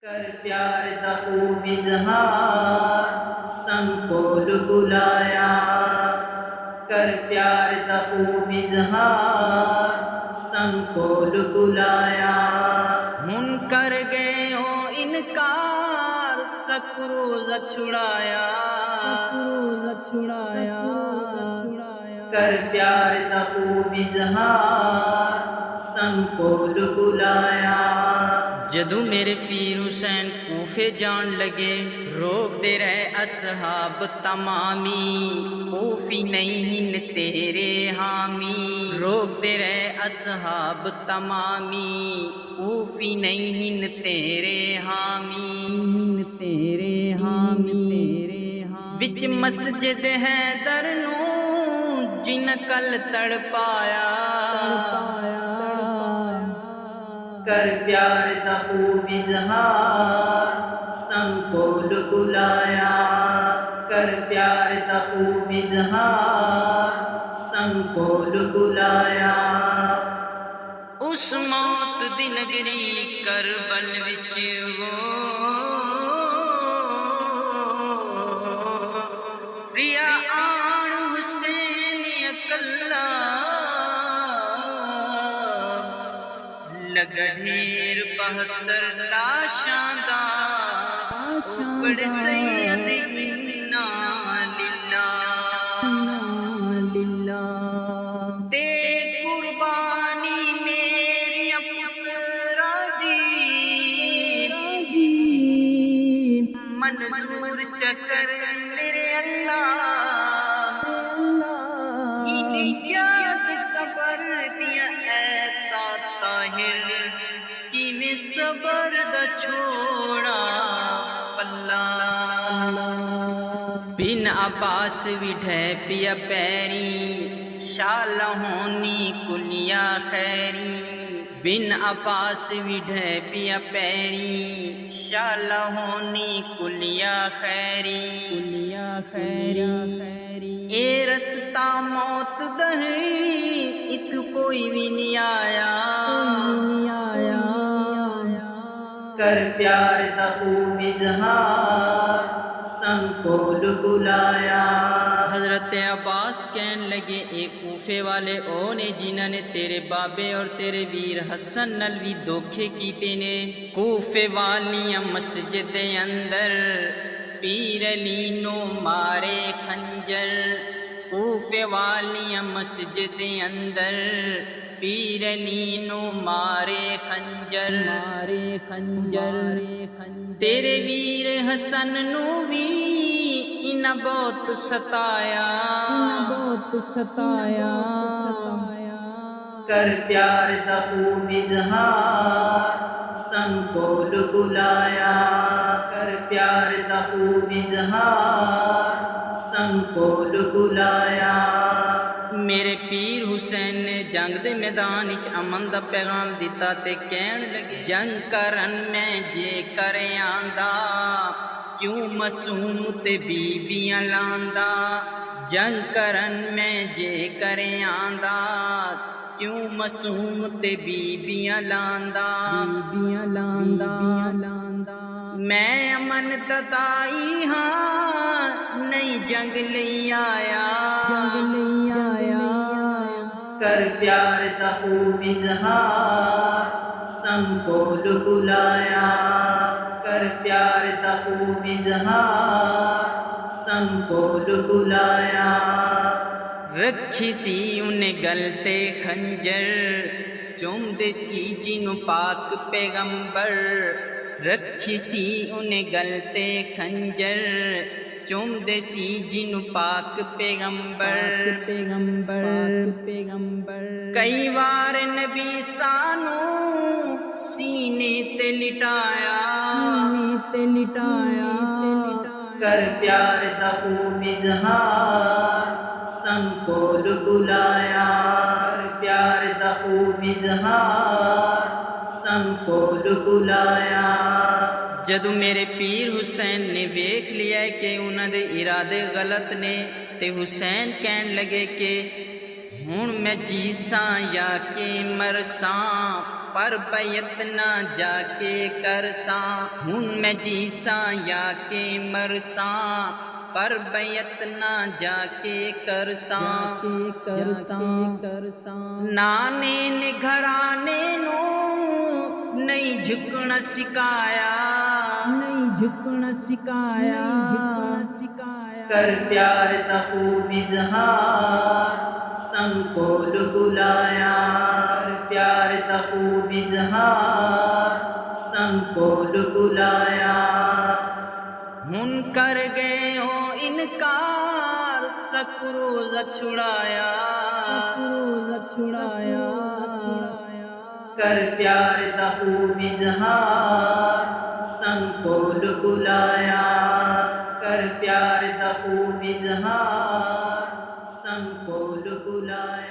کر پیار دا خوب اظہار سنگ کول بلایا، کر پیار دا خوب اظہار سنگ کول بلایا، ہن کر گئے ہو انکار سکروز چھڑایا، کر پیار دا خوب اظہار سنگ کول بلایا۔ جدو میرے پیر حسین کوفے جان لگے، روک دے رہے اصحاب تمامی، کوفی نہیں ہن تیرے حامی، روک دے رہے اصحاب تمامی، کوفی نہیں ہن تیرے حامی، وچ مسجد حیدر نوں جن کل تڑ پایا، کر پیار دا خوب اظہار سنگ کول بلایا، کر پیار دا خوب اظہار سنگ کول بلایا۔ اس موت دی نگری کربل وچ ریا آن حسین اکلا، لگا ڈھیر 72 لاشاں دا اوپڑ سید انا للہ، تے قربانی میری پترا دی منظور چکر میرے اللہ، یاد صبر دیا اے طاہر کی میں صبر دا چھوڑا پلا، بن عباس وڈھے پیا پیری شال ہونی کلیا خیری، بن عباس وڈھے پیا پیری شال ہونی کلیا خیری، اے رستہ موت دہی ات کوئی بھی نہیں آیا، کر پیار دا خوب اظہار سنگ کول بلایا۔ حضرت عباس کہنے لگے اے کوفے والے او نے جنہاں نے تیرے بابے اور تیرے ویر حسن نال بھی دھوکھے کیتے نے، کوفے والیاں مسجد اندر پیر علی نو مارے خنجر، کوفے والیاں مسجد اندر پیر علی نو مارے خنجر، تیرے ویر حسن نو بھی انہاں بہت ستایا، کر پیار دا خوب اظہار سنگ کول بلایا، کر پیار دا خوب اظہار سنگ کول بلایا۔ میرے پیر حسین نے جنگ دے میدان وچ امن دا پیغام دیتا تے کہن لگے جنگ کرن میں جے کر آندا کیوں معصوم تے بیبیاں لاندا، جنگ کرن میں جے کر آندا کیوں معصوم تے بیبیاں لاندا، میں امن دتائی ہاں نہیں جنگ لئی آیا، کر پیار دا خوب اظہار سنگ کول بلایا، کر پیار دا خوب اظہار سنگ کول بلایا۔ رکھی سی انہیں گلتے خنجر چومدے سی جنوں پاک پیغمبر، رکھی سی انہیں گلتے خنجر چومدے سی جنوں پاک پیغمبر، کئی وار نبی سانو سینے تے لٹایا، کر پیار دا خوب اظہار سنگ کول بلایا، کر پیار دا خوب اظہار سنگ کول بلایا۔ جدو میرے پیر حسین نے ویکھ لیا کہ انہاں دے ارادے غلط نے تے حسین کہن لگے کہ ہن میں جیساں یا کہ مرساں، پر بیعت نہ جا کے کرساں ہن میں جیساں یا کے مرساں پر بیعت نہ جا کے کرساں نانے نے گھرانے نو نہیں جھکنا سکھایا کر پیار دا خوب اظہار سنگ کول بلایا کر پیار دا خوب اظہار سنگ کول بلایا ہن کر گئے ہو انکار سک روزہ چھڑایا کر پیار دا خوب اظہار سنگ کول بلایا کر پیار دا خوب اظہار سنگ کول بلایا